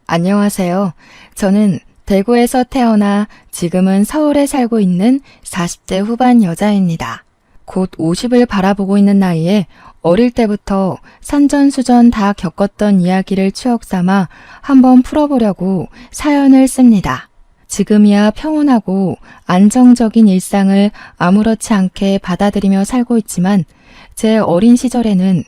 안녕하세요. 저는 대구에서 태어나 지금은 서울에 살고 있는 40대 후반 여자입니다. 곧 50을 바라보고 있는 나이에 어릴 때부터 산전수전 다 겪었던 이야기를 추억 삼아 한번 풀어보려고 사연을 씁니다. 지금이야 평온하고 안정적인 일상을 아무렇지 않게 받아들이며 살고 있지만 제 어린 시절에는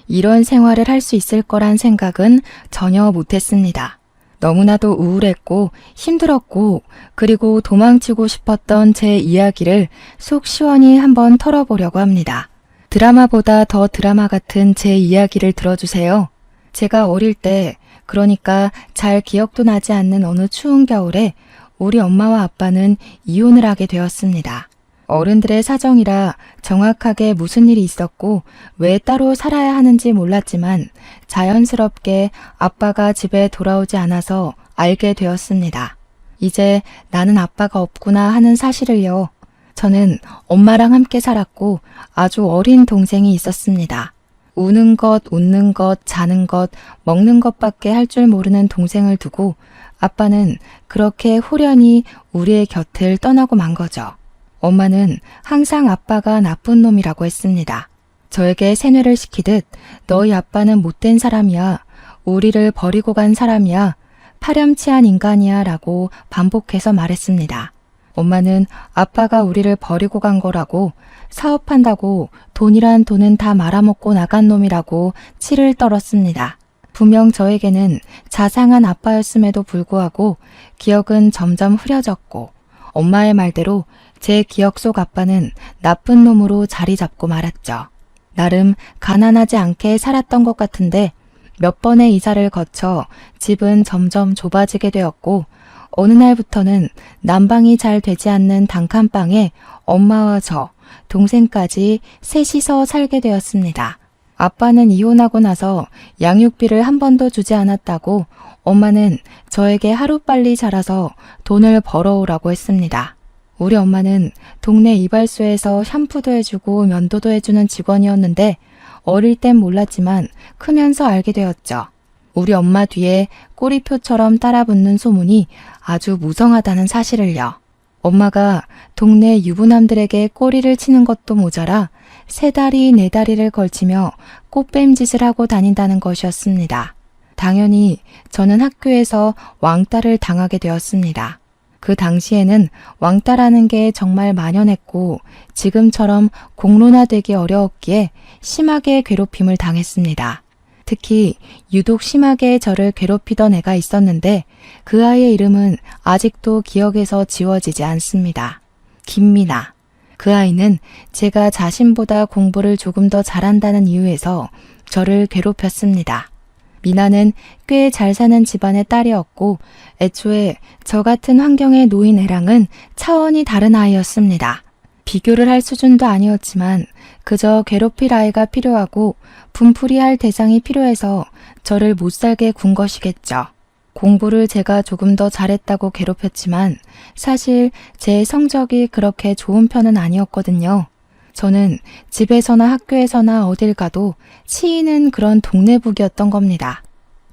이런 생활을 할 수 있을 거란 생각은 전혀 못했습니다. 너무나도 우울했고 힘들었고 그리고 도망치고 싶었던 제 이야기를 속 시원히 한번 털어보려고 합니다. 드라마보다 더 드라마 같은 제 이야기를 들어주세요. 제가 어릴 때, 그러니까 잘 기억도 나지 않는 어느 추운 겨울에 우리 엄마와 아빠는 이혼을 하게 되었습니다. 어른들의 사정이라 정확하게 무슨 일이 있었고 왜 따로 살아야 하는지 몰랐지만 자연스럽게 아빠가 집에 돌아오지 않아서 알게 되었습니다. 이제 나는 아빠가 없구나 하는 사실을요. 저는 엄마랑 함께 살았고 아주 어린 동생이 있었습니다. 우는 것, 웃는 것, 자는 것, 먹는 것밖에 할 줄 모르는 동생을 두고 아빠는 그렇게 호련히 우리의 곁을 떠나고 만 거죠. 엄마는 항상 아빠가 나쁜 놈이라고 했습니다. 저에게 세뇌를 시키듯 너희 아빠는 못된 사람이야, 우리를 버리고 간 사람이야, 파렴치한 인간이야 라고 반복해서 말했습니다. 엄마는 아빠가 우리를 버리고 간 거라고, 사업한다고 돈이란 돈은 다 말아먹고 나간 놈이라고 치를 떨었습니다. 분명 저에게는 자상한 아빠였음에도 불구하고 기억은 점점 흐려졌고 엄마의 말대로 제 기억 속 아빠는 나쁜 놈으로 자리 잡고 말았죠. 나름 가난하지 않게 살았던 것 같은데 몇 번의 이사를 거쳐 집은 점점 좁아지게 되었고 어느 날부터는 난방이 잘 되지 않는 단칸방에 엄마와 저, 동생까지 셋이서 살게 되었습니다. 아빠는 이혼하고 나서 양육비를 한 번도 주지 않았다고 엄마는 저에게 하루빨리 자라서 돈을 벌어오라고 했습니다. 우리 엄마는 동네 이발소에서 샴푸도 해주고 면도도 해주는 직원이었는데 어릴 땐 몰랐지만 크면서 알게 되었죠. 우리 엄마 뒤에 꼬리표처럼 따라붙는 소문이 아주 무성하다는 사실을요. 엄마가 동네 유부남들에게 꼬리를 치는 것도 모자라 3다리, 4다리를 걸치며 꽃뱀짓을 하고 다닌다는 것이었습니다. 당연히 저는 학교에서 왕따를 당하게 되었습니다. 그 당시에는 왕따라는 게 정말 만연했고 지금처럼 공론화되기 어려웠기에 심하게 괴롭힘을 당했습니다. 특히 유독 심하게 저를 괴롭히던 애가 있었는데 그 아이의 이름은 아직도 기억에서 지워지지 않습니다. 김미나. 그 아이는 제가 자신보다 공부를 조금 더 잘한다는 이유에서 저를 괴롭혔습니다. 미나는 꽤 잘 사는 집안의 딸이었고 애초에 저 같은 환경에 놓인 애랑은 차원이 다른 아이였습니다. 비교를 할 수준도 아니었지만 그저 괴롭힐 아이가 필요하고 분풀이할 대상이 필요해서 저를 못살게 군 것이겠죠. 공부를 제가 조금 더 잘했다고 괴롭혔지만 사실 제 성적이 그렇게 좋은 편은 아니었거든요. 저는 집에서나 학교에서나 어딜 가도 치이는 그런 동네북이었던 겁니다.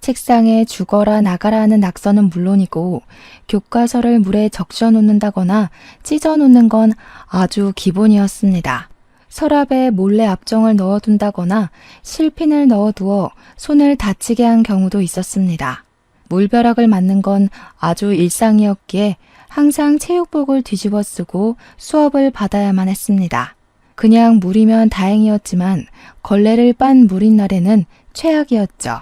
책상에 죽어라 나가라 하는 낙서는 물론이고 교과서를 물에 적셔 놓는다거나 찢어 놓는 건 아주 기본이었습니다. 서랍에 몰래 압정을 넣어둔다거나 실핀을 넣어두어 손을 다치게 한 경우도 있었습니다. 물벼락을 맞는 건 아주 일상이었기에 항상 체육복을 뒤집어 쓰고 수업을 받아야만 했습니다. 그냥 물이면 다행이었지만 걸레를 빤 물인 날에는 최악이었죠.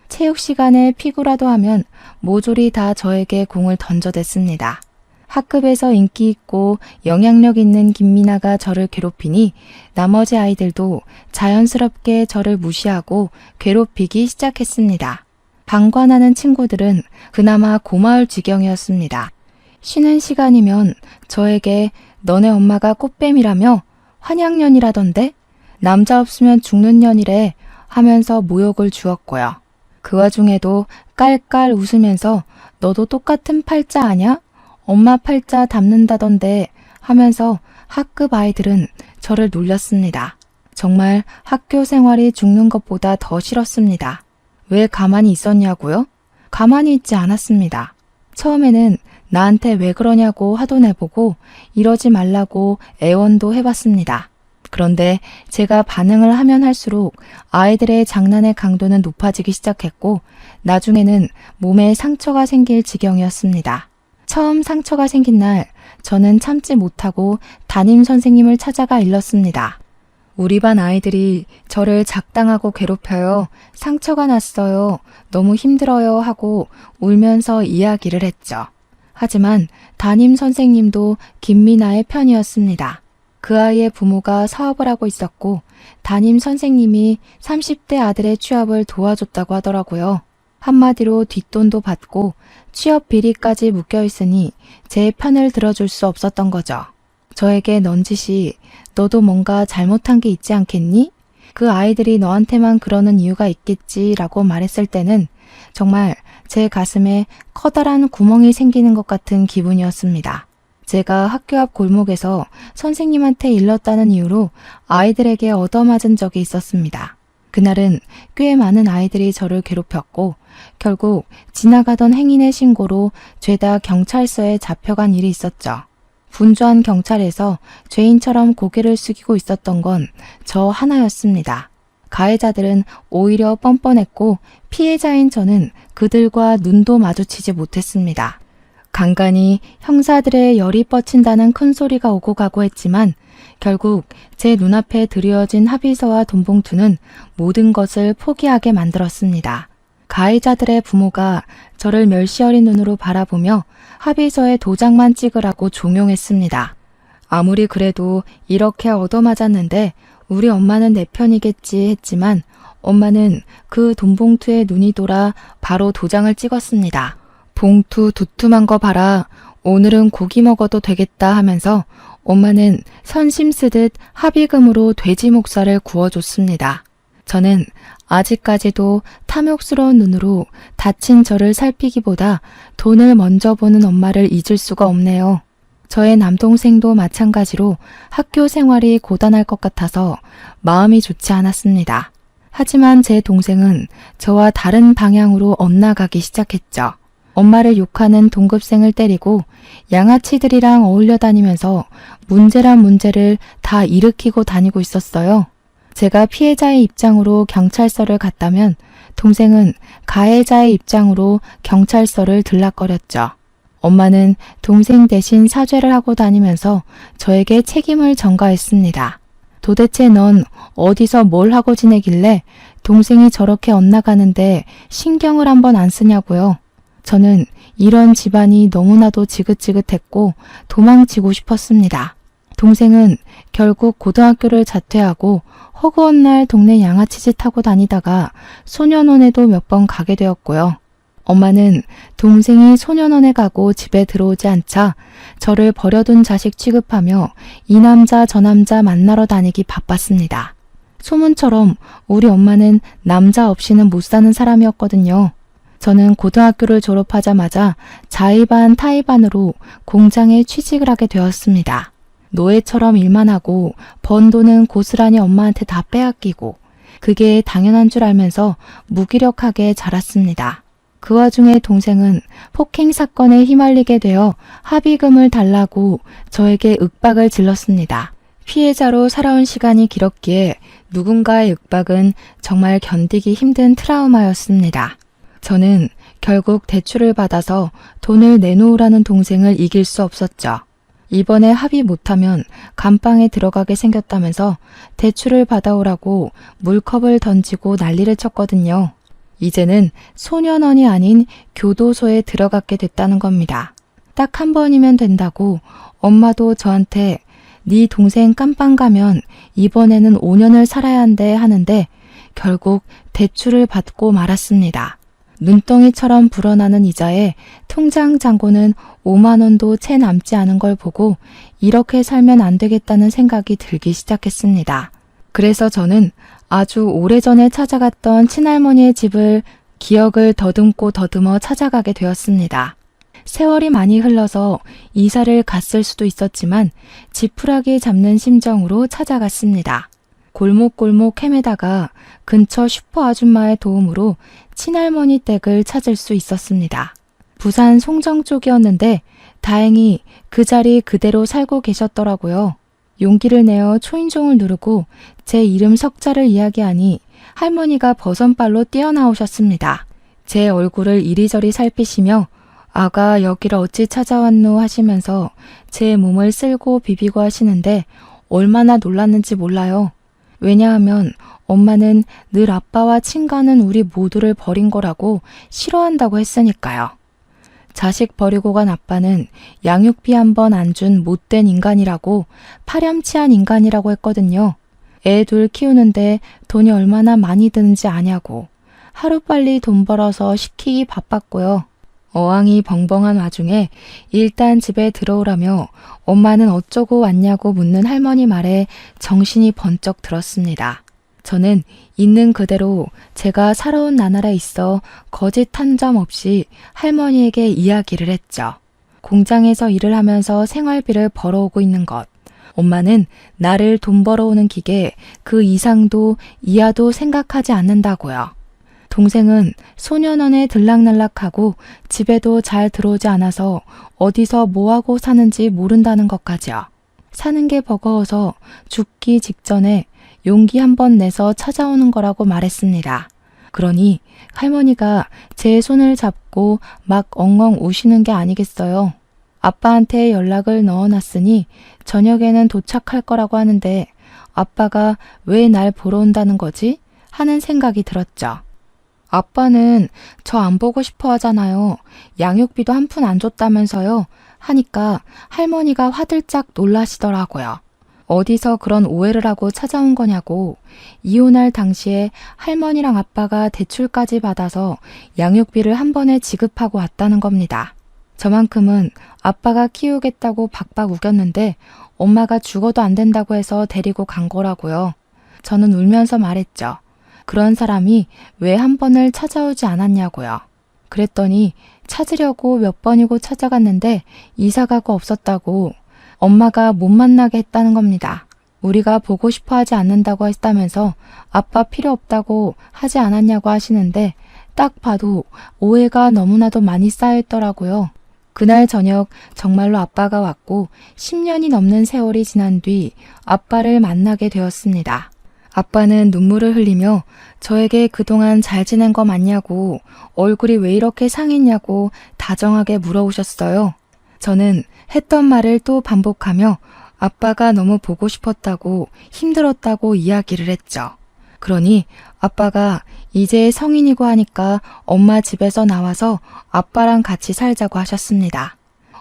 체육 시간에 피구라도 하면 모조리 다 저에게 공을 던져댔습니다. 학급에서 인기 있고 영향력 있는 김미나가 저를 괴롭히니 나머지 아이들도 자연스럽게 저를 무시하고 괴롭히기 시작했습니다. 방관하는 친구들은 그나마 고마울 지경이었습니다. 쉬는 시간이면 저에게 너네 엄마가 꽃뱀이라며 환양년이라던데? 남자 없으면 죽는 년이래 하면서 모욕을 주었고요. 그 와중에도 깔깔 웃으면서 너도 똑같은 팔자 아냐? 엄마 팔자 닮는다던데 하면서 학급 아이들은 저를 놀렸습니다. 정말 학교 생활이 죽는 것보다 더 싫었습니다. 왜 가만히 있었냐고요? 가만히 있지 않았습니다. 처음에는 나한테 왜 그러냐고 화도 내보고 이러지 말라고 애원도 해봤습니다. 그런데 제가 반응을 하면 할수록 아이들의 장난의 강도는 높아지기 시작했고 나중에는 몸에 상처가 생길 지경이었습니다. 처음 상처가 생긴 날 저는 참지 못하고 담임 선생님을 찾아가 일렀습니다. 우리 반 아이들이 저를 작당하고 괴롭혀요. 상처가 났어요. 너무 힘들어요 하고 울면서 이야기를 했죠. 하지만 담임 선생님도 김미나의 편이었습니다. 그 아이의 부모가 사업을 하고 있었고 담임 선생님이 30대 아들의 취업을 도와줬다고 하더라고요. 한마디로 뒷돈도 받고 취업 비리까지 묶여 있으니 제 편을 들어줄 수 없었던 거죠. 저에게 넌지시 너도 뭔가 잘못한 게 있지 않겠니? 그 아이들이 너한테만 그러는 이유가 있겠지라고 말했을 때는 정말 제 가슴에 커다란 구멍이 생기는 것 같은 기분이었습니다. 제가 학교 앞 골목에서 선생님한테 일렀다는 이유로 아이들에게 얻어맞은 적이 있었습니다. 그날은 꽤 많은 아이들이 저를 괴롭혔고 결국 지나가던 행인의 신고로 죄다 경찰서에 잡혀간 일이 있었죠. 분주한 경찰에서 죄인처럼 고개를 숙이고 있었던 건 저 하나였습니다. 가해자들은 오히려 뻔뻔했고 피해자인 저는 그들과 눈도 마주치지 못했습니다. 간간히 형사들의 열이 뻗친다는 큰 소리가 오고 가고 했지만 결국 제 눈앞에 드리워진 합의서와 돈봉투는 모든 것을 포기하게 만들었습니다. 가해자들의 부모가 저를 멸시어린 눈으로 바라보며 합의서에 도장만 찍으라고 종용했습니다. 아무리 그래도 이렇게 얻어맞았는데 우리 엄마는 내 편이겠지 했지만 엄마는 그 돈봉투에 눈이 돌아 바로 도장을 찍었습니다. 봉투 두툼한 거 봐라. 오늘은 고기 먹어도 되겠다 하면서 엄마는 선심 쓰듯 합의금으로 돼지 목살을 구워줬습니다. 저는 아직까지도 탐욕스러운 눈으로 다친 저를 살피기보다 돈을 먼저 보는 엄마를 잊을 수가 없네요. 저의 남동생도 마찬가지로 학교 생활이 고단할 것 같아서 마음이 좋지 않았습니다. 하지만 제 동생은 저와 다른 방향으로 엇나가기 시작했죠. 엄마를 욕하는 동급생을 때리고 양아치들이랑 어울려 다니면서 문제란 문제를 다 일으키고 다니고 있었어요. 제가 피해자의 입장으로 경찰서를 갔다면 동생은 가해자의 입장으로 경찰서를 들락거렸죠. 엄마는 동생 대신 사죄를 하고 다니면서 저에게 책임을 전가했습니다. 도대체 넌 어디서 뭘 하고 지내길래 동생이 저렇게 엇나가는데 신경을 한번 안 쓰냐고요. 저는 이런 집안이 너무나도 지긋지긋했고 도망치고 싶었습니다. 동생은 결국 고등학교를 자퇴하고 허구한 날 동네 양아치짓 하고 다니다가 소년원에도 몇 번 가게 되었고요. 엄마는 동생이 소년원에 가고 집에 들어오지 않자 저를 버려둔 자식 취급하며 이 남자 저 남자 만나러 다니기 바빴습니다. 소문처럼 우리 엄마는 남자 없이는 못 사는 사람이었거든요. 저는 고등학교를 졸업하자마자 자의반 타의반으로 공장에 취직을 하게 되었습니다. 노예처럼 일만 하고 번 돈은 고스란히 엄마한테 다 빼앗기고 그게 당연한 줄 알면서 무기력하게 자랐습니다. 그 와중에 동생은 폭행 사건에 휘말리게 되어 합의금을 달라고 저에게 윽박을 질렀습니다. 피해자로 살아온 시간이 길었기에 누군가의 윽박은 정말 견디기 힘든 트라우마였습니다. 저는 결국 대출을 받아서 돈을 내놓으라는 동생을 이길 수 없었죠. 이번에 합의 못하면 감방에 들어가게 생겼다면서 대출을 받아오라고 물컵을 던지고 난리를 쳤거든요. 이제는 소년원이 아닌 교도소에 들어가게 됐다는 겁니다. 딱 한 번이면 된다고 엄마도 저한테 네 동생 깜빵 가면 이번에는 5년을 살아야 한대 하는데 결국 대출을 받고 말았습니다. 눈덩이처럼 불어나는 이자에 통장 잔고는 5만 원도 채 남지 않은 걸 보고 이렇게 살면 안 되겠다는 생각이 들기 시작했습니다. 그래서 저는 아주 오래전에 찾아갔던 친할머니의 집을 기억을 더듬고 더듬어 찾아가게 되었습니다. 세월이 많이 흘러서 이사를 갔을 수도 있었지만 지푸라기 잡는 심정으로 찾아갔습니다. 골목골목 헤매다가 근처 슈퍼 아줌마의 도움으로 친할머니 댁을 찾을 수 있었습니다. 부산 송정 쪽이었는데 다행히 그 자리 그대로 살고 계셨더라고요. 용기를 내어 초인종을 누르고 제 이름 석자를 이야기하니 할머니가 버선발로 뛰어나오셨습니다. 제 얼굴을 이리저리 살피시며 아가 여기를 어찌 찾아왔노 하시면서 제 몸을 쓸고 비비고 하시는데 얼마나 놀랐는지 몰라요. 왜냐하면 엄마는 늘 아빠와 친가는 우리 모두를 버린 거라고 싫어한다고 했으니까요. 자식 버리고 간 아빠는 양육비 한 번 안 준 못된 인간이라고 파렴치한 인간이라고 했거든요. 애 둘 키우는데 돈이 얼마나 많이 드는지 아냐고. 하루빨리 돈 벌어서 시키기 바빴고요. 어항이 벙벙한 와중에 일단 집에 들어오라며 엄마는 어쩌고 왔냐고 묻는 할머니 말에 정신이 번쩍 들었습니다. 저는 있는 그대로 제가 살아온 나날에 있어 거짓 한 점 없이 할머니에게 이야기를 했죠. 공장에서 일을 하면서 생활비를 벌어오고 있는 것. 엄마는 나를 돈 벌어오는 기계 그 이상도 이하도 생각하지 않는다고요. 동생은 소년원에 들락날락하고 집에도 잘 들어오지 않아서 어디서 뭐하고 사는지 모른다는 것까지요. 사는 게 버거워서 죽기 직전에 용기 한번 내서 찾아오는 거라고 말했습니다. 그러니 할머니가 제 손을 잡고 막 엉엉 우시는 게 아니겠어요. 아빠한테 연락을 넣어놨으니 저녁에는 도착할 거라고 하는데 아빠가 왜 날 보러 온다는 거지? 하는 생각이 들었죠. 아빠는 저 안 보고 싶어 하잖아요. 양육비도 한 푼 안 줬다면서요. 하니까 할머니가 화들짝 놀라시더라고요. 어디서 그런 오해를 하고 찾아온 거냐고. 이혼할 당시에 할머니랑 아빠가 대출까지 받아서 양육비를 한 번에 지급하고 왔다는 겁니다. 저만큼은 아빠가 키우겠다고 박박 우겼는데 엄마가 죽어도 안 된다고 해서 데리고 간 거라고요. 저는 울면서 말했죠. 그런 사람이 왜 한 번을 찾아오지 않았냐고요. 그랬더니 찾으려고 몇 번이고 찾아갔는데 이사가가 없었다고 엄마가 못 만나게 했다는 겁니다. 우리가 보고 싶어 하지 않는다고 했다면서 아빠 필요 없다고 하지 않았냐고 하시는데 딱 봐도 오해가 너무나도 많이 쌓여있더라고요. 그날 저녁 정말로 아빠가 왔고 10년이 넘는 세월이 지난 뒤 아빠를 만나게 되었습니다. 아빠는 눈물을 흘리며 저에게 그동안 잘 지낸 거 맞냐고 얼굴이 왜 이렇게 상했냐고 다정하게 물어오셨어요. 저는 했던 말을 또 반복하며 아빠가 너무 보고 싶었다고 힘들었다고 이야기를 했죠. 그러니 아빠가 이제 성인이고 하니까 엄마 집에서 나와서 아빠랑 같이 살자고 하셨습니다.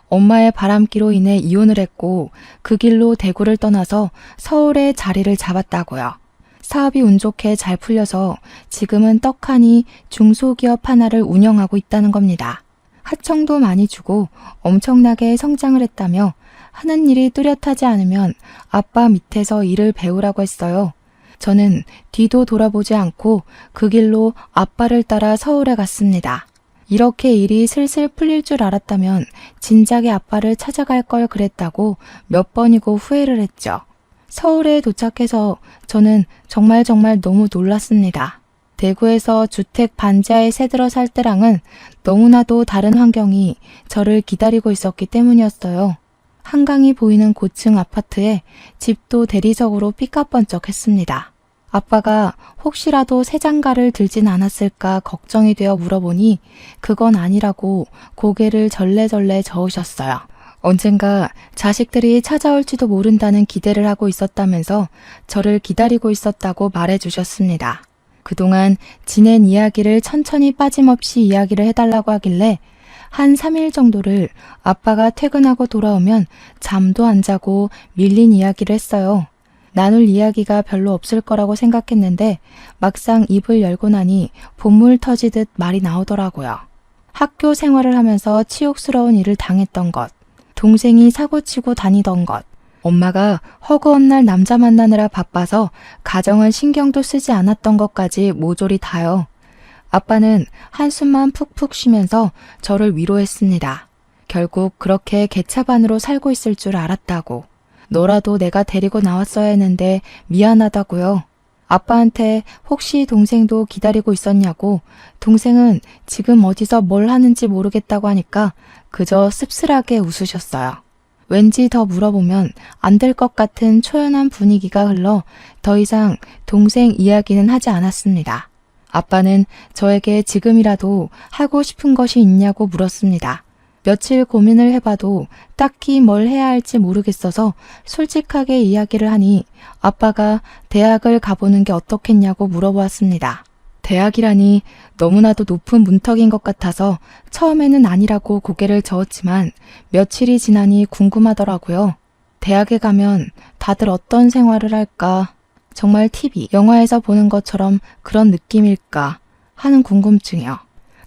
엄마의 바람기로 인해 이혼을 했고 그 길로 대구를 떠나서 서울에 자리를 잡았다고요. 사업이 운 좋게 잘 풀려서 지금은 떡하니 중소기업 하나를 운영하고 있다는 겁니다. 하청도 많이 주고 엄청나게 성장을 했다며 하는 일이 뚜렷하지 않으면 아빠 밑에서 일을 배우라고 했어요. 저는 뒤도 돌아보지 않고 그 길로 아빠를 따라 서울에 갔습니다. 이렇게 일이 슬슬 풀릴 줄 알았다면 진작에 아빠를 찾아갈 걸 그랬다고 몇 번이고 후회를 했죠. 서울에 도착해서 저는 정말 너무 놀랐습니다. 대구에서 주택 반지하에 새들어 살 때랑은 너무나도 다른 환경이 저를 기다리고 있었기 때문이었어요. 한강이 보이는 고층 아파트에 집도 대리석으로 삐까뻔쩍했습니다. 아빠가 혹시라도 새 장가를 들진 않았을까 걱정이 되어 물어보니 그건 아니라고 고개를 절레절레 저으셨어요. 언젠가 자식들이 찾아올지도 모른다는 기대를 하고 있었다면서 저를 기다리고 있었다고 말해주셨습니다. 그동안 지낸 이야기를 천천히 빠짐없이 이야기를 해달라고 하길래 한 3일 정도를 아빠가 퇴근하고 돌아오면 잠도 안 자고 밀린 이야기를 했어요. 나눌 이야기가 별로 없을 거라고 생각했는데 막상 입을 열고 나니 본물 터지듯 말이 나오더라고요. 학교 생활을 하면서 치욕스러운 일을 당했던 것, 동생이 사고치고 다니던 것, 엄마가 허구한 날 남자 만나느라 바빠서 가정은 신경도 쓰지 않았던 것까지 모조리 다요. 아빠는 한숨만 푹푹 쉬면서 저를 위로했습니다. 결국 그렇게 개차반으로 살고 있을 줄 알았다고. 너라도 내가 데리고 나왔어야 했는데 미안하다고요. 아빠한테 혹시 동생도 기다리고 있었냐고 동생은 지금 어디서 뭘 하는지 모르겠다고 하니까 그저 씁쓸하게 웃으셨어요. 왠지 더 물어보면 안 될 것 같은 초연한 분위기가 흘러 더 이상 동생 이야기는 하지 않았습니다. 아빠는 저에게 지금이라도 하고 싶은 것이 있냐고 물었습니다. 며칠 고민을 해봐도 딱히 뭘 해야 할지 모르겠어서 솔직하게 이야기를 하니 아빠가 대학을 가보는 게 어떻겠냐고 물어보았습니다. 대학이라니 너무나도 높은 문턱인 것 같아서 처음에는 아니라고 고개를 저었지만 며칠이 지나니 궁금하더라고요. 대학에 가면 다들 어떤 생활을 할까? 정말 TV, 영화에서 보는 것처럼 그런 느낌일까? 하는 궁금증이요.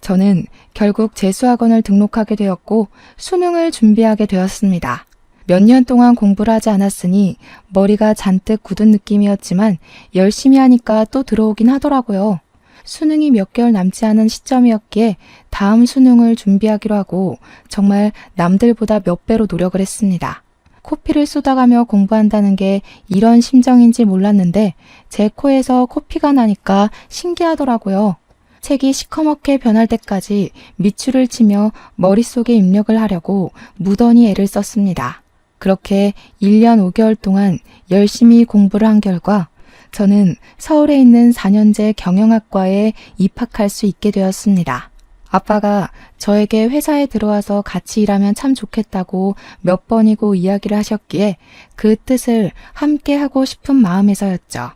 저는 결국 재수학원을 등록하게 되었고 수능을 준비하게 되었습니다. 몇 년 동안 공부를 하지 않았으니 머리가 잔뜩 굳은 느낌이었지만 열심히 하니까 또 들어오긴 하더라고요. 수능이 몇 개월 남지 않은 시점이었기에 다음 수능을 준비하기로 하고 정말 남들보다 몇 배로 노력을 했습니다. 코피를 쏟아가며 공부한다는 게 이런 심정인지 몰랐는데 제 코에서 코피가 나니까 신기하더라고요. 책이 시커멓게 변할 때까지 밑줄을 치며 머릿속에 입력을 하려고 무던히 애를 썼습니다. 그렇게 1년 5개월 동안 열심히 공부를 한 결과 저는 서울에 있는 4년제 경영학과에 입학할 수 있게 되었습니다. 아빠가 저에게 회사에 들어와서 같이 일하면 참 좋겠다고 몇 번이고 이야기를 하셨기에 그 뜻을 함께 하고 싶은 마음에서였죠.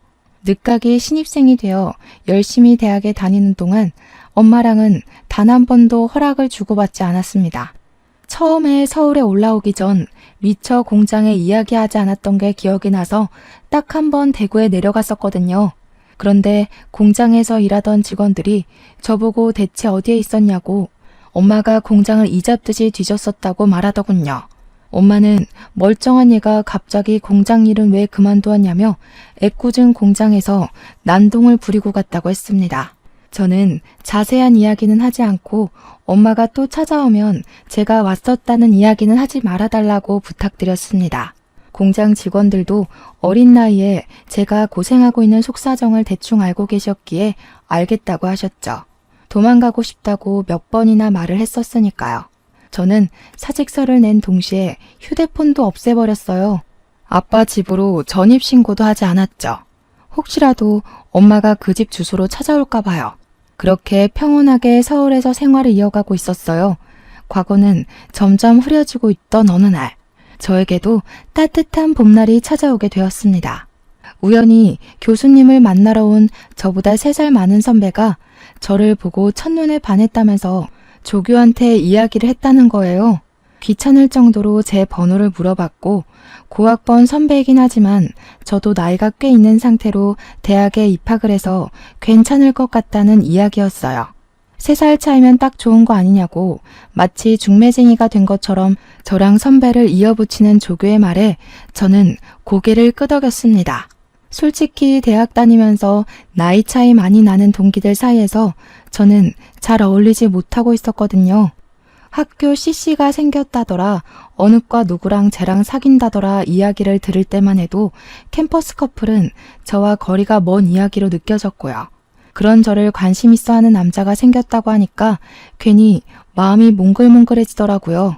늦가기 신입생이 되어 열심히 대학에 다니는 동안 엄마랑은 단 한 번도 허락을 주고받지 않았습니다. 처음에 서울에 올라오기 전 미처 공장에 이야기하지 않았던 게 기억이 나서 딱 한 번 대구에 내려갔었거든요. 그런데 공장에서 일하던 직원들이 저보고 대체 어디에 있었냐고 엄마가 공장을 이잡듯이 뒤졌었다고 말하더군요. 엄마는 멀쩡한 얘가 갑자기 공장 일은 왜 그만두었냐며 애꿎은 공장에서 난동을 부리고 갔다고 했습니다. 저는 자세한 이야기는 하지 않고 엄마가 또 찾아오면 제가 왔었다는 이야기는 하지 말아달라고 부탁드렸습니다. 공장 직원들도 어린 나이에 제가 고생하고 있는 속사정을 대충 알고 계셨기에 알겠다고 하셨죠. 도망가고 싶다고 몇 번이나 말을 했었으니까요. 저는 사직서를 낸 동시에 휴대폰도 없애버렸어요. 아빠 집으로 전입신고도 하지 않았죠. 혹시라도 엄마가 그 집 주소로 찾아올까 봐요. 그렇게 평온하게 서울에서 생활을 이어가고 있었어요. 과거는 점점 흐려지고 있던 어느 날, 저에게도 따뜻한 봄날이 찾아오게 되었습니다. 우연히 교수님을 만나러 온 저보다 3살 많은 선배가 저를 보고 첫눈에 반했다면서 조교한테 이야기를 했다는 거예요. 귀찮을 정도로 제 번호를 물어봤고 고학번 선배이긴 하지만 저도 나이가 꽤 있는 상태로 대학에 입학을 해서 괜찮을 것 같다는 이야기였어요. 3살 차이면 딱 좋은 거 아니냐고 마치 중매쟁이가 된 것처럼 저랑 선배를 이어붙이는 조교의 말에 저는 고개를 끄덕였습니다. 솔직히 대학 다니면서 나이 차이 많이 나는 동기들 사이에서 저는 잘 어울리지 못하고 있었거든요. 학교 CC가 생겼다더라, 어느 과 누구랑 쟤랑 사귄다더라 이야기를 들을 때만 해도 캠퍼스 커플은 저와 거리가 먼 이야기로 느껴졌고요. 그런 저를 관심 있어 하는 남자가 생겼다고 하니까 괜히 마음이 몽글몽글해지더라고요.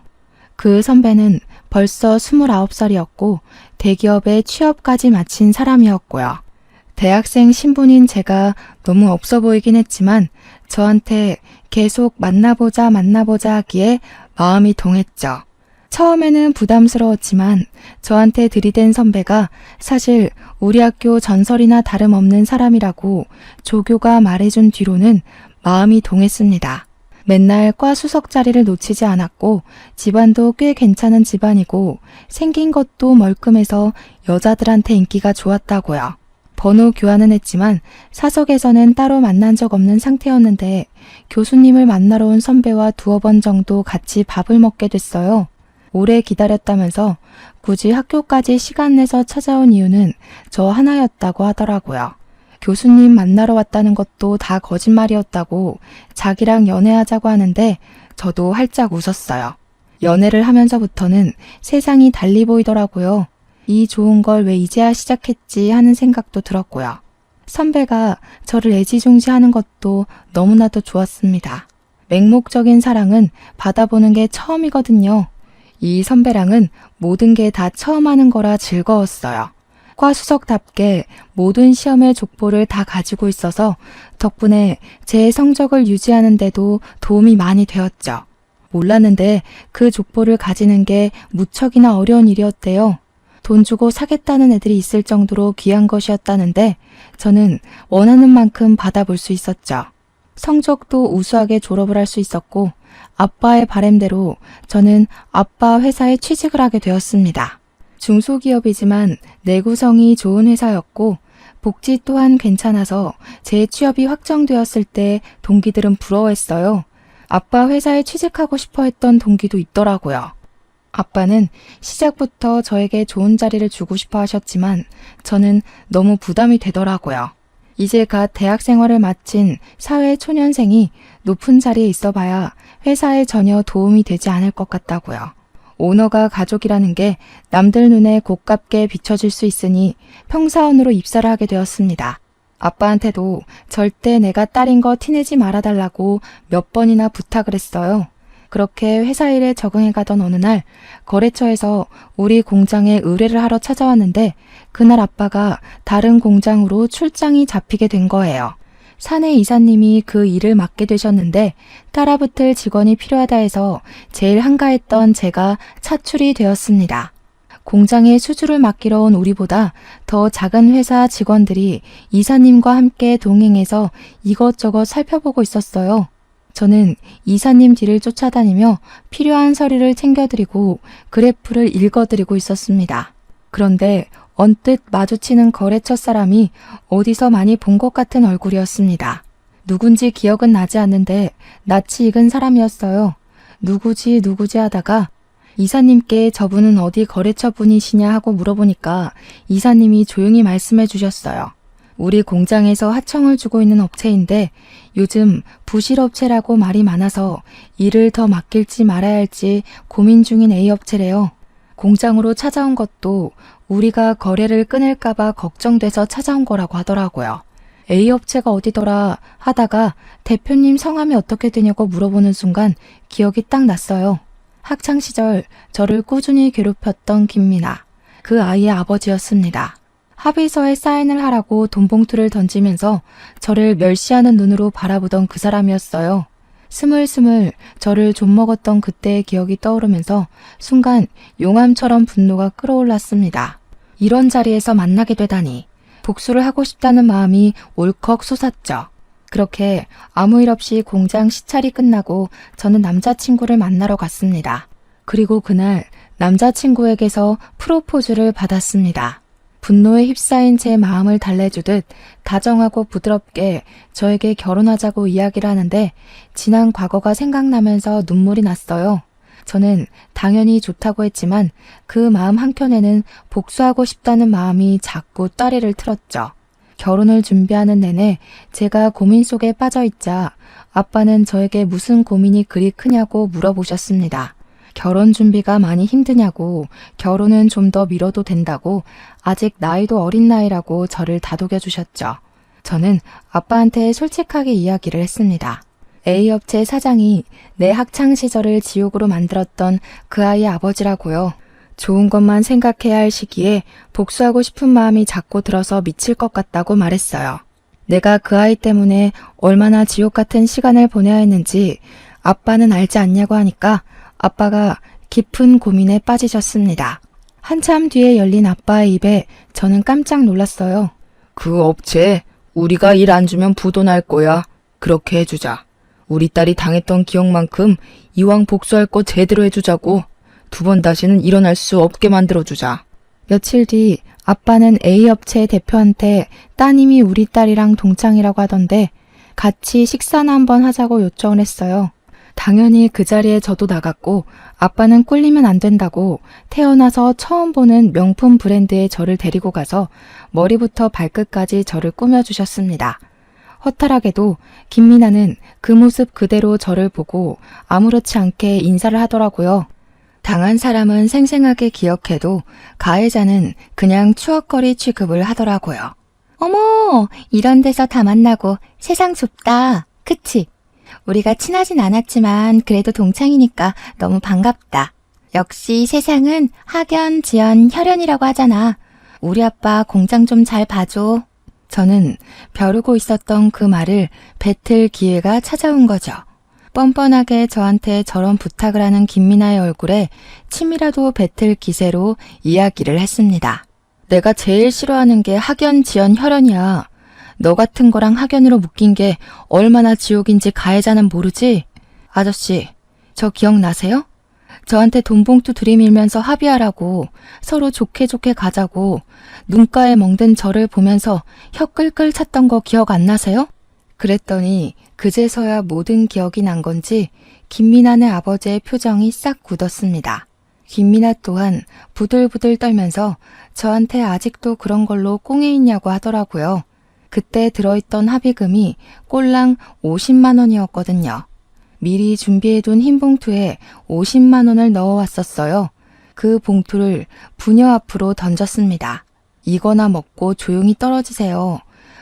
그 선배는 벌써 29살이었고 대기업에 취업까지 마친 사람이었고요. 대학생 신분인 제가 너무 없어 보이긴 했지만 저한테 계속 만나보자 하기에 마음이 동했죠. 처음에는 부담스러웠지만 저한테 들이댄 선배가 사실 우리 학교 전설이나 다름없는 사람이라고 조교가 말해준 뒤로는 마음이 동했습니다. 맨날 과 수석 자리를 놓치지 않았고 집안도 꽤 괜찮은 집안이고 생긴 것도 멀끔해서 여자들한테 인기가 좋았다고요. 번호 교환은 했지만 사석에서는 따로 만난 적 없는 상태였는데 교수님을 만나러 온 선배와 2번 정도 같이 밥을 먹게 됐어요. 오래 기다렸다면서 굳이 학교까지 시간 내서 찾아온 이유는 저 하나였다고 하더라고요. 교수님 만나러 왔다는 것도 다 거짓말이었다고 자기랑 연애하자고 하는데 저도 활짝 웃었어요. 연애를 하면서부터는 세상이 달리 보이더라고요. 이 좋은 걸 왜 이제야 시작했지 하는 생각도 들었고요. 선배가 저를 애지중지하는 것도 너무나도 좋았습니다. 맹목적인 사랑은 받아보는 게 처음이거든요. 이 선배랑은 모든 게 다 처음 하는 거라 즐거웠어요. 과수석답게 모든 시험의 족보를 다 가지고 있어서 덕분에 제 성적을 유지하는 데도 도움이 많이 되었죠. 몰랐는데 그 족보를 가지는 게 무척이나 어려운 일이었대요. 돈 주고 사겠다는 애들이 있을 정도로 귀한 것이었다는데 저는 원하는 만큼 받아볼 수 있었죠. 성적도 우수하게 졸업을 할 수 있었고 아빠의 바람대로 저는 아빠 회사에 취직을 하게 되었습니다. 중소기업이지만 내구성이 좋은 회사였고 복지 또한 괜찮아서 제 취업이 확정되었을 때 동기들은 부러워했어요. 아빠 회사에 취직하고 싶어 했던 동기도 있더라고요. 아빠는 시작부터 저에게 좋은 자리를 주고 싶어 하셨지만 저는 너무 부담이 되더라고요. 이제 갓 대학 생활을 마친 사회초년생이 높은 자리에 있어봐야 회사에 전혀 도움이 되지 않을 것 같다고요. 오너가 가족이라는 게 남들 눈에 고깝게 비춰질 수 있으니 평사원으로 입사를 하게 되었습니다. 아빠한테도 절대 내가 딸인 거 티내지 말아달라고 몇 번이나 부탁을 했어요. 그렇게 회사 일에 적응해 가던 어느 날 거래처에서 우리 공장에 의뢰를 하러 찾아왔는데 그날 아빠가 다른 공장으로 출장이 잡히게 된 거예요. 사내 이사님이 그 일을 맡게 되셨는데 따라붙을 직원이 필요하다 해서 제일 한가했던 제가 차출이 되었습니다. 공장에 수주를 맡기러 온 우리보다 더 작은 회사 직원들이 이사님과 함께 동행해서 이것저것 살펴보고 있었어요. 저는 이사님 뒤를 쫓아다니며 필요한 서류를 챙겨드리고 그래프를 읽어드리고 있었습니다. 그런데 언뜻 마주치는 거래처 사람이 어디서 많이 본 것 같은 얼굴이었습니다. 누군지 기억은 나지 않는데 낯이 익은 사람이었어요. 누구지 하다가 이사님께 저분은 어디 거래처 분이시냐 하고 물어보니까 이사님이 조용히 말씀해 주셨어요. 우리 공장에서 하청을 주고 있는 업체인데 요즘 부실업체라고 말이 많아서 일을 더 맡길지 말아야 할지 고민 중인 A업체래요. 공장으로 찾아온 것도 우리가 거래를 끊을까봐 걱정돼서 찾아온 거라고 하더라고요. A업체가 어디더라 하다가 대표님 성함이 어떻게 되냐고 물어보는 순간 기억이 딱 났어요. 학창시절 저를 꾸준히 괴롭혔던 김미나, 그 아이의 아버지였습니다. 합의서에 사인을 하라고 돈봉투를 던지면서 저를 멸시하는 눈으로 바라보던 그 사람이었어요. 스물스물 저를 좀먹었던 그때의 기억이 떠오르면서 순간 용암처럼 분노가 끌어올랐습니다. 이런 자리에서 만나게 되다니 복수를 하고 싶다는 마음이 울컥 솟았죠. 그렇게 아무 일 없이 공장 시찰이 끝나고 저는 남자친구를 만나러 갔습니다. 그리고 그날 남자친구에게서 프로포즈를 받았습니다. 분노에 휩싸인 제 마음을 달래주듯 다정하고 부드럽게 저에게 결혼하자고 이야기를 하는데 지난 과거가 생각나면서 눈물이 났어요. 저는 당연히 좋다고 했지만 그 마음 한켠에는 복수하고 싶다는 마음이 자꾸 따리를 틀었죠. 결혼을 준비하는 내내 제가 고민 속에 빠져있자 아빠는 저에게 무슨 고민이 그리 크냐고 물어보셨습니다. 결혼 준비가 많이 힘드냐고, 결혼은 좀 더 미뤄도 된다고, 아직 나이도 어린 나이라고 저를 다독여 주셨죠. 저는 아빠한테 솔직하게 이야기를 했습니다. A업체 사장이 내 학창시절을 지옥으로 만들었던 그 아이의 아버지라고요. 좋은 것만 생각해야 할 시기에 복수하고 싶은 마음이 자꾸 들어서 미칠 것 같다고 말했어요. 내가 그 아이 때문에 얼마나 지옥 같은 시간을 보내야 했는지 아빠는 알지 않냐고 하니까 아빠가 깊은 고민에 빠지셨습니다. 한참 뒤에 열린 아빠의 입에 저는 깜짝 놀랐어요. 그 업체 우리가 일 안 주면 부도날 거야. 그렇게 해주자. 우리 딸이 당했던 기억만큼 이왕 복수할 거 제대로 해주자고. 2번 다시는 일어날 수 없게 만들어주자. 며칠 뒤 아빠는 A업체 대표한테 따님이 우리 딸이랑 동창이라고 하던데 같이 식사나 한번 하자고 요청을 했어요. 당연히 그 자리에 저도 나갔고 아빠는 꿀리면 안 된다고 태어나서 처음 보는 명품 브랜드의 저를 데리고 가서 머리부터 발끝까지 저를 꾸며주셨습니다. 허탈하게도 김미나는 그 모습 그대로 저를 보고 아무렇지 않게 인사를 하더라고요. 당한 사람은 생생하게 기억해도 가해자는 그냥 추억거리 취급을 하더라고요. 어머, 이런 데서 다 만나고 세상 좁다. 그치? 우리가 친하진 않았지만 그래도 동창이니까 너무 반갑다. 역시 세상은 학연, 지연, 혈연이라고 하잖아. 우리 아빠 공장 좀 잘 봐줘. 저는 벼르고 있었던 그 말을 뱉을 기회가 찾아온 거죠. 뻔뻔하게 저한테 저런 부탁을 하는 김미나의 얼굴에 침이라도 뱉을 기세로 이야기를 했습니다. 내가 제일 싫어하는 게 학연, 지연, 혈연이야. 너 같은 거랑 학연으로 묶인 게 얼마나 지옥인지 가해자는 모르지? 아저씨, 저 기억나세요? 저한테 돈 봉투 들이밀면서 합의하라고, 서로 좋게 좋게 가자고 눈가에 멍든 저를 보면서 혀 끌끌 찼던 거 기억 안 나세요? 그랬더니 그제서야 모든 기억이 난 건지 김미나네 아버지의 표정이 싹 굳었습니다. 김미나 또한 부들부들 떨면서 저한테 아직도 그런 걸로 꽁에 있냐고 하더라고요. 그때 들어있던 합의금이 꼴랑 50만 원이었거든요. 미리 준비해둔 흰 봉투에 50만 원을 넣어왔었어요. 그 봉투를 부녀 앞으로 던졌습니다. 이거나 먹고 조용히 떨어지세요.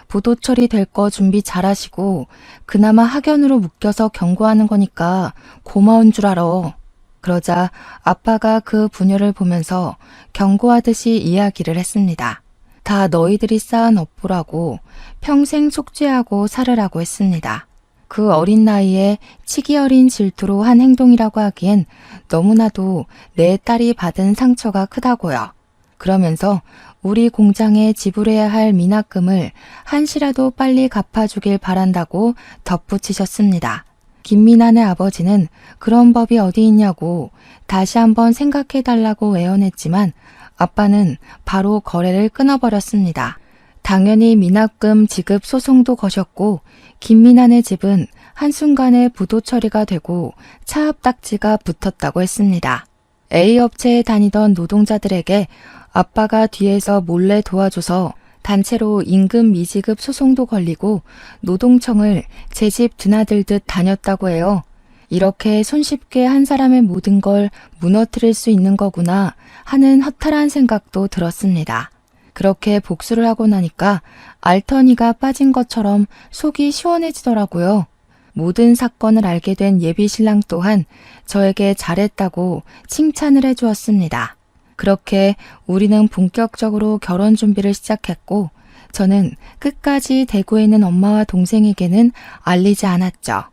부도 처리될 거 준비 잘하시고 그나마 학연으로 묶여서 경고하는 거니까 고마운 줄 알아. 그러자 아빠가 그 부녀를 보면서 경고하듯이 이야기를 했습니다. 다 너희들이 쌓은 업보라고 평생 속죄하고 살으라고 했습니다. 그 어린 나이에 치기 어린 질투로 한 행동이라고 하기엔 너무나도 내 딸이 받은 상처가 크다고요. 그러면서 우리 공장에 지불해야 할 미납금을 한시라도 빨리 갚아주길 바란다고 덧붙이셨습니다. 김미나네 아버지는 그런 법이 어디 있냐고 다시 한번 생각해달라고 애원했지만 아빠는 바로 거래를 끊어버렸습니다. 당연히 미납금 지급 소송도 거셨고 김미나네 집은 한순간에 부도 처리가 되고 차압딱지가 붙었다고 했습니다. A 업체에 다니던 노동자들에게 아빠가 뒤에서 몰래 도와줘서 단체로 임금 미지급 소송도 걸리고 노동청을 제 집 드나들듯 다녔다고 해요. 이렇게 손쉽게 한 사람의 모든 걸 무너뜨릴 수 있는 거구나 하는 허탈한 생각도 들었습니다. 그렇게 복수를 하고 나니까 알터니가 빠진 것처럼 속이 시원해지더라고요. 모든 사건을 알게 된 예비 신랑 또한 저에게 잘했다고 칭찬을 해주었습니다. 그렇게 우리는 본격적으로 결혼 준비를 시작했고 저는 끝까지 대구에 있는 엄마와 동생에게는 알리지 않았죠.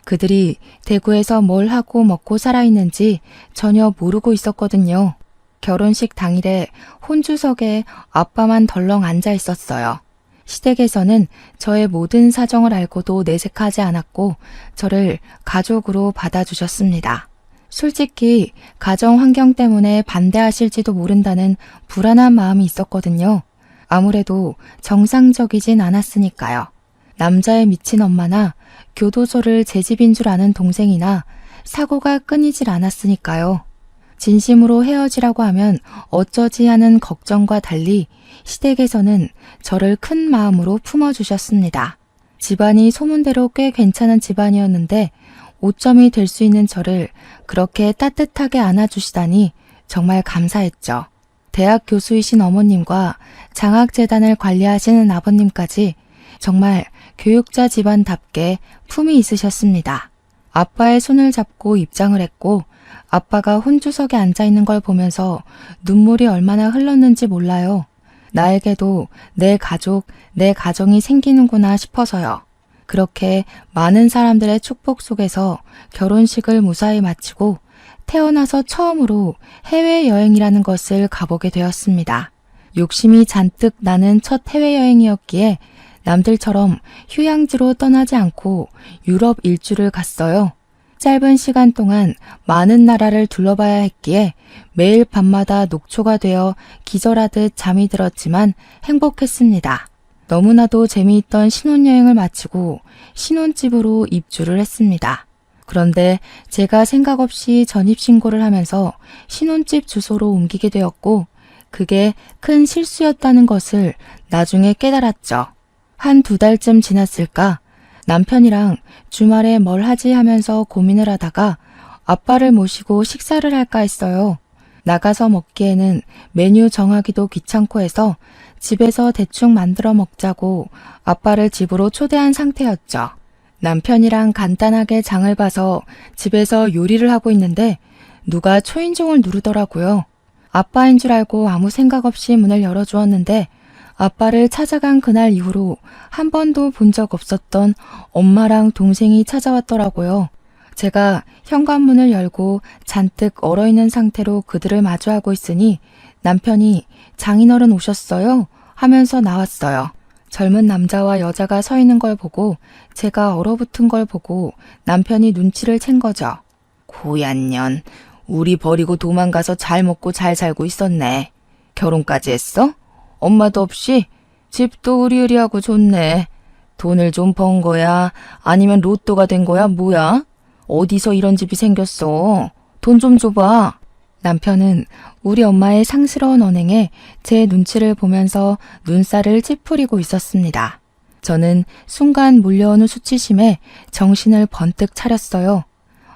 그들이 대구에서 뭘 하고 먹고 살아있는지 전혀 모르고 있었거든요. 결혼식 당일에 혼주석에 아빠만 덜렁 앉아 있었어요. 시댁에서는 저의 모든 사정을 알고도 내색하지 않았고 저를 가족으로 받아주셨습니다. 솔직히 가정 환경 때문에 반대하실지도 모른다는 불안한 마음이 있었거든요. 아무래도 정상적이진 않았으니까요. 남자에 미친 엄마나 교도소를 제 집인 줄 아는 동생이나 사고가 끊이질 않았으니까요. 진심으로 헤어지라고 하면 어쩌지 하는 걱정과 달리 시댁에서는 저를 큰 마음으로 품어주셨습니다. 집안이 소문대로 꽤 괜찮은 집안이었는데 오점이 될 수 있는 저를 그렇게 따뜻하게 안아주시다니 정말 감사했죠. 대학 교수이신 어머님과 장학재단을 관리하시는 아버님까지 정말 교육자 집안답게 품이 있으셨습니다. 아빠의 손을 잡고 입장을 했고 아빠가 혼주석에 앉아있는 걸 보면서 눈물이 얼마나 흘렀는지 몰라요. 나에게도 내 가족, 내 가정이 생기는구나 싶어서요. 그렇게 많은 사람들의 축복 속에서 결혼식을 무사히 마치고 태어나서 처음으로 해외여행이라는 것을 가보게 되었습니다. 욕심이 잔뜩 나는 첫 해외여행이었기에 남들처럼 휴양지로 떠나지 않고 유럽 일주를 갔어요. 짧은 시간 동안 많은 나라를 둘러봐야 했기에 매일 밤마다 녹초가 되어 기절하듯 잠이 들었지만 행복했습니다. 너무나도 재미있던 신혼여행을 마치고 신혼집으로 입주를 했습니다. 그런데 제가 생각 없이 전입신고를 하면서 신혼집 주소로 옮기게 되었고 그게 큰 실수였다는 것을 나중에 깨달았죠. 한 2달쯤 지났을까 남편이랑 주말에 뭘 하지 하면서 고민을 하다가 아빠를 모시고 식사를 할까 했어요. 나가서 먹기에는 메뉴 정하기도 귀찮고 해서 집에서 대충 만들어 먹자고 아빠를 집으로 초대한 상태였죠. 남편이랑 간단하게 장을 봐서 집에서 요리를 하고 있는데 누가 초인종을 누르더라고요. 아빠인 줄 알고 아무 생각 없이 문을 열어주었는데 아빠를 찾아간 그날 이후로 한 번도 본 적 없었던 엄마랑 동생이 찾아왔더라고요. 제가 현관문을 열고 잔뜩 얼어있는 상태로 그들을 마주하고 있으니 남편이 장인어른 오셨어요? 하면서 나왔어요. 젊은 남자와 여자가 서 있는 걸 보고 제가 얼어붙은 걸 보고 남편이 눈치를 챈 거죠. 고얀 년, 우리 버리고 도망가서 잘 먹고 잘 살고 있었네. 결혼까지 했어? 엄마도 없이? 집도 으리으리하고 좋네. 돈을 좀 번 거야? 아니면 로또가 된 거야? 뭐야? 어디서 이런 집이 생겼어? 돈 좀 줘봐. 남편은 우리 엄마의 상스러운 언행에 제 눈치를 보면서 눈살을 찌푸리고 있었습니다. 저는 순간 몰려오는 수치심에 정신을 번뜩 차렸어요.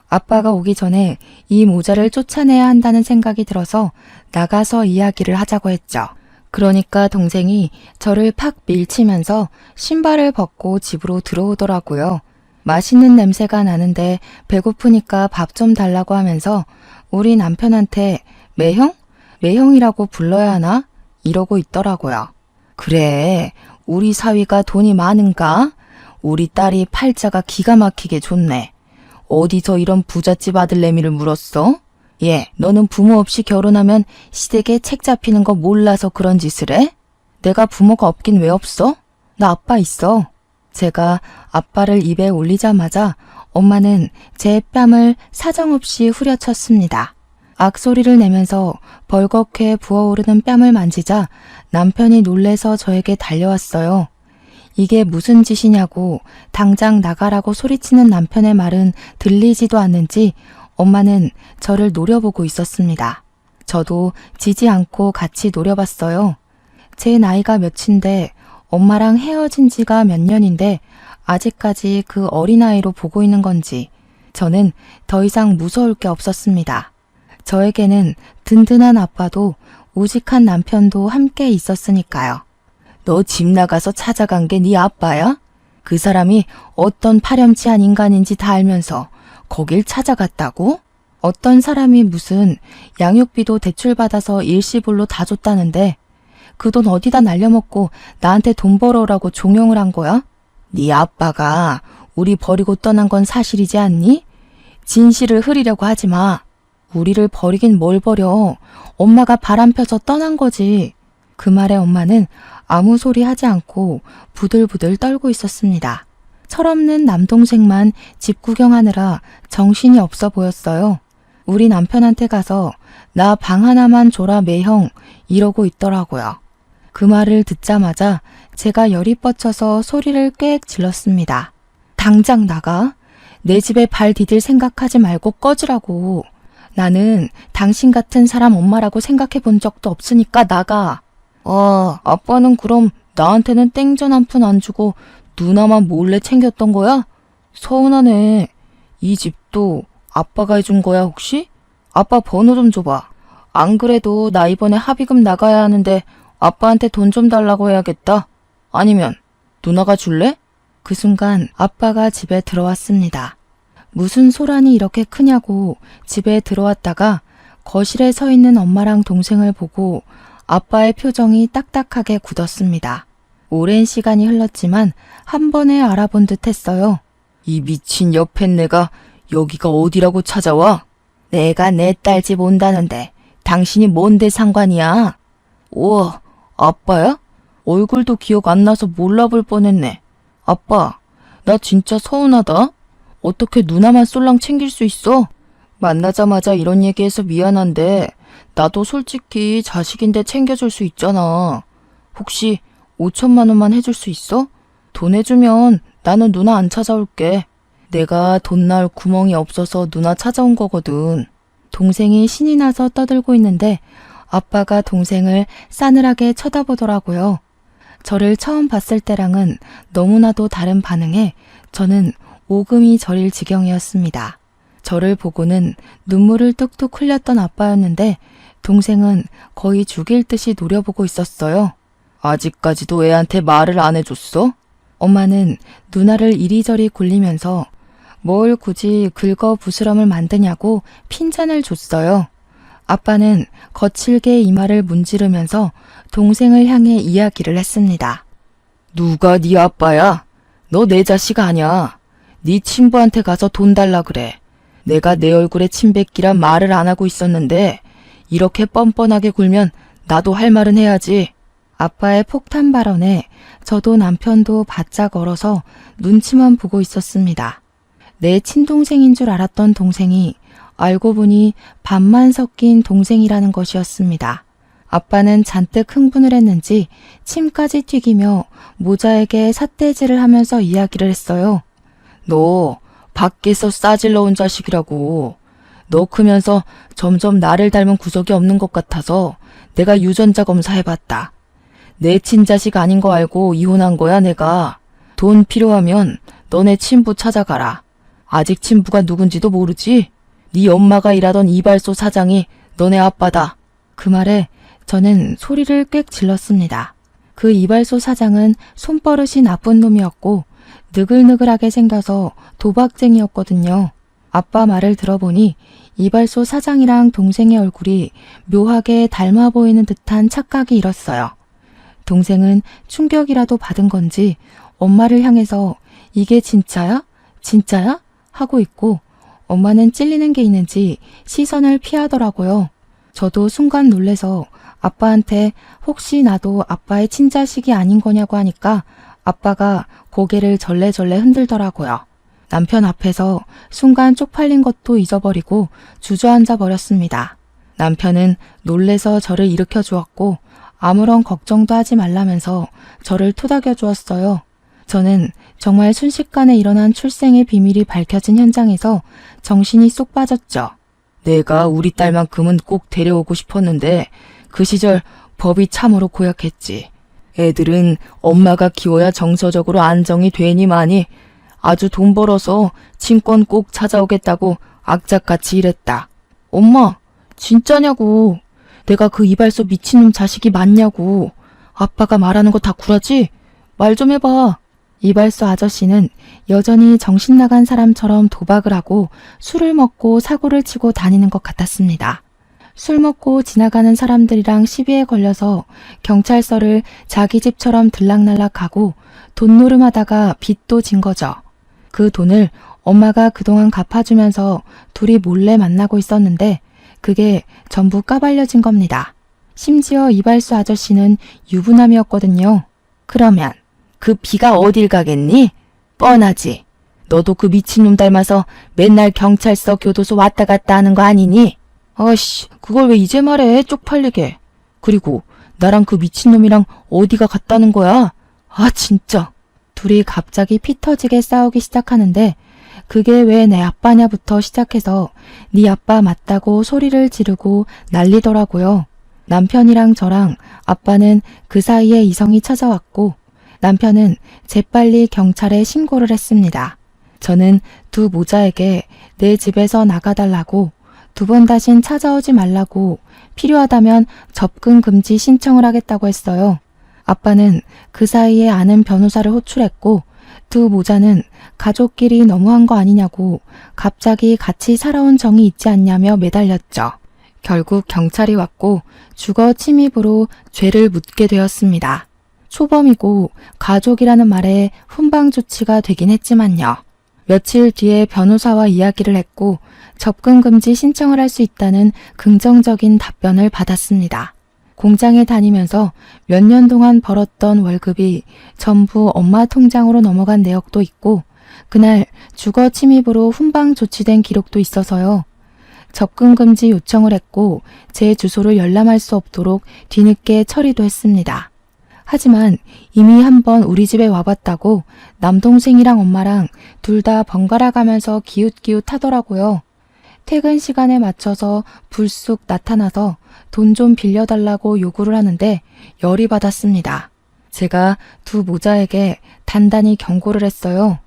아빠가 오기 전에 이 모자를 쫓아내야 한다는 생각이 들어서 나가서 이야기를 하자고 했죠. 그러니까 동생이 저를 팍 밀치면서 신발을 벗고 집으로 들어오더라고요. 맛있는 냄새가 나는데 배고프니까 밥 좀 달라고 하면서 우리 남편한테 매형? 매형이라고 불러야 하나? 이러고 있더라고요. 그래, 우리 사위가 돈이 많은가? 우리 딸이 팔자가 기가 막히게 좋네. 어디서 이런 부잣집 아들내미를 물었어? 얘, 너는 부모 없이 결혼하면 시댁에 책 잡히는 거 몰라서 그런 짓을 해? 내가 부모가 없긴 왜 없어? 나 아빠 있어. 제가 아빠를 입에 올리자마자 엄마는 제 뺨을 사정없이 후려쳤습니다. 악소리를 내면서 벌겋게 부어오르는 뺨을 만지자 남편이 놀래서 저에게 달려왔어요. 이게 무슨 짓이냐고 당장 나가라고 소리치는 남편의 말은 들리지도 않는지 엄마는 저를 노려보고 있었습니다. 저도 지지 않고 같이 노려봤어요. 제 나이가 몇인데 엄마랑 헤어진 지가 몇 년인데 아직까지 그 어린아이로 보고 있는 건지 저는 더 이상 무서울 게 없었습니다. 저에게는 든든한 아빠도 우직한 남편도 함께 있었으니까요. 너 집 나가서 찾아간 게 네 아빠야? 그 사람이 어떤 파렴치한 인간인지 다 알면서 거길 찾아갔다고? 어떤 사람이 무슨 양육비도 대출받아서 일시불로 다 줬다는데 그 돈 어디다 날려먹고 나한테 돈 벌어오라고 종용을 한 거야? 네 아빠가 우리 버리고 떠난 건 사실이지 않니? 진실을 흐리려고 하지 마. 우리를 버리긴 뭘 버려. 엄마가 바람 펴서 떠난 거지. 그 말에 엄마는 아무 소리 하지 않고 부들부들 떨고 있었습니다. 철없는 남동생만 집 구경하느라 정신이 없어 보였어요. 우리 남편한테 가서 나 방 하나만 줘라 매형 이러고 있더라고요. 그 말을 듣자마자 제가 열이 뻗쳐서 소리를 꽥 질렀습니다. 당장 나가. 내 집에 발 디딜 생각하지 말고 꺼지라고. 나는 당신 같은 사람 엄마라고 생각해 본 적도 없으니까 나가. 아빠는 그럼 나한테는 땡전 한 푼 안 주고 누나만 몰래 챙겼던 거야? 서운하네. 이 집도 아빠가 해준 거야 혹시? 아빠 번호 좀 줘봐. 안 그래도 나 이번에 합의금 나가야 하는데 아빠한테 돈 좀 달라고 해야겠다. 아니면 누나가 줄래? 그 순간 아빠가 집에 들어왔습니다. 무슨 소란이 이렇게 크냐고 집에 들어왔다가 거실에 서 있는 엄마랑 동생을 보고 아빠의 표정이 딱딱하게 굳었습니다. 오랜 시간이 흘렀지만 한 번에 알아본 듯 했어요. 이 미친 여팬네가 여기가 어디라고 찾아와? 내가 내 딸 집 온다는데 당신이 뭔데 상관이야? 우와, 아빠야? 얼굴도 기억 안 나서 몰라볼 뻔했네. 아빠, 나 진짜 서운하다. 어떻게 누나만 쏠랑 챙길 수 있어? 만나자마자 이런 얘기해서 미안한데 나도 솔직히 자식인데 챙겨줄 수 있잖아. 혹시 5천만 원만 해줄 수 있어? 돈 해주면 나는 누나 안 찾아올게. 내가 돈 나올 구멍이 없어서 누나 찾아온 거거든. 동생이 신이 나서 떠들고 있는데 아빠가 동생을 싸늘하게 쳐다보더라고요. 저를 처음 봤을 때랑은 너무나도 다른 반응에 저는 오금이 저릴 지경이었습니다. 저를 보고는 눈물을 뚝뚝 흘렸던 아빠였는데 동생은 거의 죽일 듯이 노려보고 있었어요. 아직까지도 애한테 말을 안 해줬어? 엄마는 누나를 이리저리 굴리면서 뭘 굳이 긁어 부스럼을 만드냐고 핀잔을 줬어요. 아빠는 거칠게 이마를 문지르면서 동생을 향해 이야기를 했습니다. 누가 네 아빠야? 너 내 자식 아냐? 네 친부한테 가서 돈 달라 그래. 내가 내 얼굴에 침 뱉기란 말을 안 하고 있었는데 이렇게 뻔뻔하게 굴면 나도 할 말은 해야지. 아빠의 폭탄 발언에 저도 남편도 바짝 얼어서 눈치만 보고 있었습니다. 내 친동생인 줄 알았던 동생이 알고 보니 반만 섞인 동생이라는 것이었습니다. 아빠는 잔뜩 흥분을 했는지 침까지 튀기며 모자에게 삿대질을 하면서 이야기를 했어요. 너 밖에서 싸질러 온 자식이라고. 너 크면서 점점 나를 닮은 구석이 없는 것 같아서 내가 유전자 검사해봤다. 내 친자식 아닌 거 알고 이혼한 거야 내가. 돈 필요하면 너네 친부 찾아가라. 아직 친부가 누군지도 모르지? 네 엄마가 일하던 이발소 사장이 너네 아빠다. 그 말에 저는 소리를 꽥 질렀습니다. 그 이발소 사장은 손버릇이 나쁜 놈이었고 느글느글하게 생겨서 도박쟁이였거든요. 아빠 말을 들어보니 이발소 사장이랑 동생의 얼굴이 묘하게 닮아 보이는 듯한 착각이 일었어요. 동생은 충격이라도 받은 건지 엄마를 향해서 이게 진짜야? 진짜야? 하고 있고 엄마는 찔리는 게 있는지 시선을 피하더라고요. 저도 순간 놀래서 아빠한테 혹시 나도 아빠의 친자식이 아닌 거냐고 하니까 아빠가 고개를 절레절레 흔들더라고요. 남편 앞에서 순간 쪽팔린 것도 잊어버리고 주저앉아 버렸습니다. 남편은 놀래서 저를 일으켜 주었고 아무런 걱정도 하지 말라면서 저를 토닥여 주었어요. 저는 정말 순식간에 일어난 출생의 비밀이 밝혀진 현장에서 정신이 쏙 빠졌죠. 내가 우리 딸만큼은 꼭 데려오고 싶었는데 그 시절 법이 참으로 고약했지. 애들은 엄마가 키워야 정서적으로 안정이 되니 마니 아주 돈 벌어서 친권 꼭 찾아오겠다고 악착같이 일했다. 엄마, 진짜냐고. 내가 그 이발소 미친놈 자식이 맞냐고. 아빠가 말하는 거 다 구라지? 말 좀 해봐. 이발소 아저씨는 여전히 정신 나간 사람처럼 도박을 하고 술을 먹고 사고를 치고 다니는 것 같았습니다. 술 먹고 지나가는 사람들이랑 시비에 걸려서 경찰서를 자기 집처럼 들락날락 가고 돈 노름하다가 빚도 진 거죠. 그 돈을 엄마가 그동안 갚아주면서 둘이 몰래 만나고 있었는데 그게 전부 까발려진 겁니다. 심지어 이발소 아저씨는 유부남이었거든요. 그러면 그 비가 어딜 가겠니? 뻔하지. 너도 그 미친놈 닮아서 맨날 경찰서 교도소 왔다 갔다 하는 거 아니니? 아씨, 그걸 왜 이제 말해, 쪽팔리게. 그리고 나랑 그 미친놈이랑 어디가 갔다는 거야? 아, 진짜. 둘이 갑자기 피 터지게 싸우기 시작하는데 그게 왜 내 아빠냐부터 시작해서 네 아빠 맞다고 소리를 지르고 난리더라고요. 남편이랑 저랑 아빠는 그 사이에 이성이 찾아왔고 남편은 재빨리 경찰에 신고를 했습니다. 저는 두 모자에게 내 집에서 나가달라고 2번 다신 찾아오지 말라고 필요하다면 접근 금지 신청을 하겠다고 했어요. 아빠는 그 사이에 아는 변호사를 호출했고 두 모자는 가족끼리 너무한 거 아니냐고 갑자기 같이 살아온 정이 있지 않냐며 매달렸죠. 결국 경찰이 왔고 주거 침입으로 죄를 묻게 되었습니다. 초범이고 가족이라는 말에 훈방 조치가 되긴 했지만요. 며칠 뒤에 변호사와 이야기를 했고 접근 금지 신청을 할 수 있다는 긍정적인 답변을 받았습니다. 공장에 다니면서 몇 년 동안 벌었던 월급이 전부 엄마 통장으로 넘어간 내역도 있고 그날 주거 침입으로 훈방 조치된 기록도 있어서요. 접근 금지 요청을 했고 제 주소를 열람할 수 없도록 뒤늦게 처리도 했습니다. 하지만 이미 한번 우리 집에 와봤다고 남동생이랑 엄마랑 둘 다 번갈아 가면서 기웃기웃하더라고요. 퇴근 시간에 맞춰서 불쑥 나타나서 돈 좀 빌려달라고 요구를 하는데 열이 받았습니다. 제가 두 모자에게 단단히 경고를 했어요.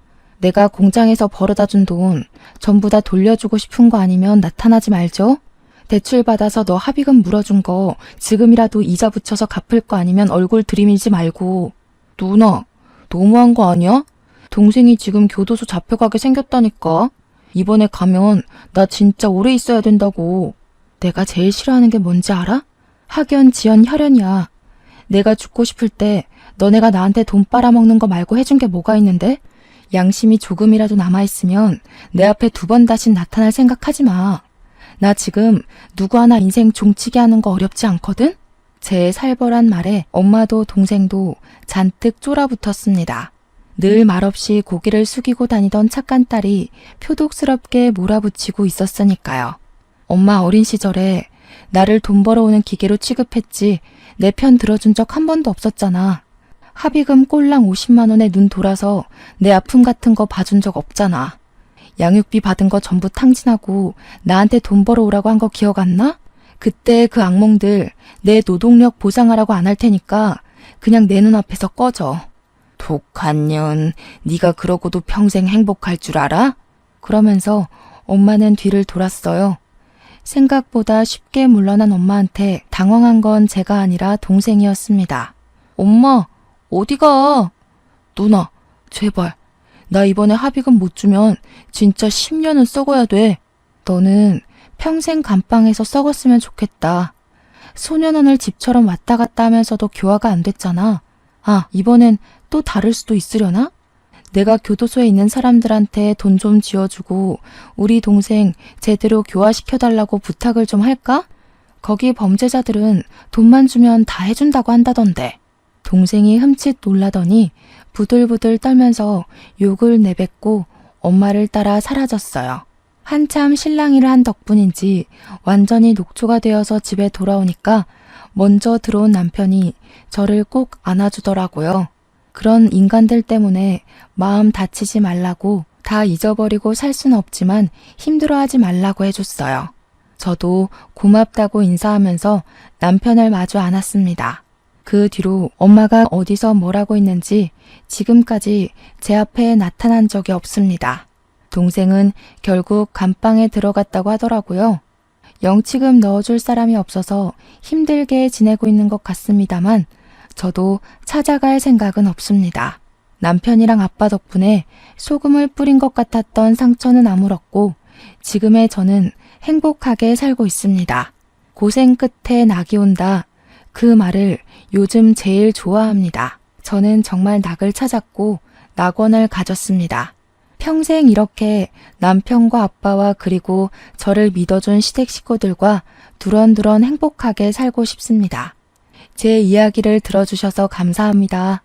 내가 공장에서 벌어다 준 돈 전부 다 돌려주고 싶은 거 아니면 나타나지 말죠? 대출 받아서 너 합의금 물어준 거 지금이라도 이자 붙여서 갚을 거 아니면 얼굴 들이밀지 말고. 누나, 너무한 거 아니야? 동생이 지금 교도소 잡혀가게 생겼다니까. 이번에 가면 나 진짜 오래 있어야 된다고. 내가 제일 싫어하는 게 뭔지 알아? 학연, 지연, 혈연이야. 내가 죽고 싶을 때 너네가 나한테 돈 빨아먹는 거 말고 해준 게 뭐가 있는데? 양심이 조금이라도 남아있으면 내 앞에 두 번 다신 나타날 생각하지 마. 나 지금 누구 하나 인생 종치게 하는 거 어렵지 않거든? 제 살벌한 말에 엄마도 동생도 잔뜩 쫄아붙었습니다. 늘 말없이 고개를 숙이고 다니던 착한 딸이 표독스럽게 몰아붙이고 있었으니까요. 엄마 어린 시절에 나를 돈 벌어오는 기계로 취급했지 내 편 들어준 적 한 번도 없었잖아. 합의금 꼴랑 50만 원에 눈 돌아서 내 아픔 같은 거 봐준 적 없잖아. 양육비 받은 거 전부 탕진하고 나한테 돈 벌어오라고 한 거 기억 안 나? 그때 그 악몽들 내 노동력 보상하라고 안 할 테니까 그냥 내 눈앞에서 꺼져. 독한 년, 네가 그러고도 평생 행복할 줄 알아? 그러면서 엄마는 뒤를 돌았어요. 생각보다 쉽게 물러난 엄마한테 당황한 건 제가 아니라 동생이었습니다. 엄마, 어디가? 누나, 제발. 나 이번에 합의금 못 주면 진짜 10년은 썩어야 돼. 너는 평생 감방에서 썩었으면 좋겠다. 소년원을 집처럼 왔다 갔다 하면서도 교화가 안 됐잖아. 아, 이번엔 또 다를 수도 있으려나? 내가 교도소에 있는 사람들한테 돈 좀 쥐어주고 우리 동생 제대로 교화시켜달라고 부탁을 좀 할까? 거기 범죄자들은 돈만 주면 다 해준다고 한다던데. 동생이 흠칫 놀라더니 부들부들 떨면서 욕을 내뱉고 엄마를 따라 사라졌어요. 한참 실랑이를 한 덕분인지 완전히 녹초가 되어서 집에 돌아오니까 먼저 들어온 남편이 저를 꼭 안아주더라고요. 그런 인간들 때문에 마음 다치지 말라고, 다 잊어버리고 살 수는 없지만 힘들어하지 말라고 해줬어요. 저도 고맙다고 인사하면서 남편을 마주 안았습니다. 그 뒤로 엄마가 어디서 뭐라고 있는지 지금까지 제 앞에 나타난 적이 없습니다. 동생은 결국 감방에 들어갔다고 하더라고요. 영치금 넣어줄 사람이 없어서 힘들게 지내고 있는 것 같습니다만 저도 찾아갈 생각은 없습니다. 남편이랑 아빠 덕분에 소금을 뿌린 것 같았던 상처는 아물었고 지금의 저는 행복하게 살고 있습니다. 고생 끝에 낙이 온다. 그 말을 요즘 제일 좋아합니다. 저는 정말 낙을 찾았고 낙원을 가졌습니다. 평생 이렇게 남편과 아빠와 그리고 저를 믿어준 시댁 식구들과 두런두런 행복하게 살고 싶습니다. 제 이야기를 들어주셔서 감사합니다.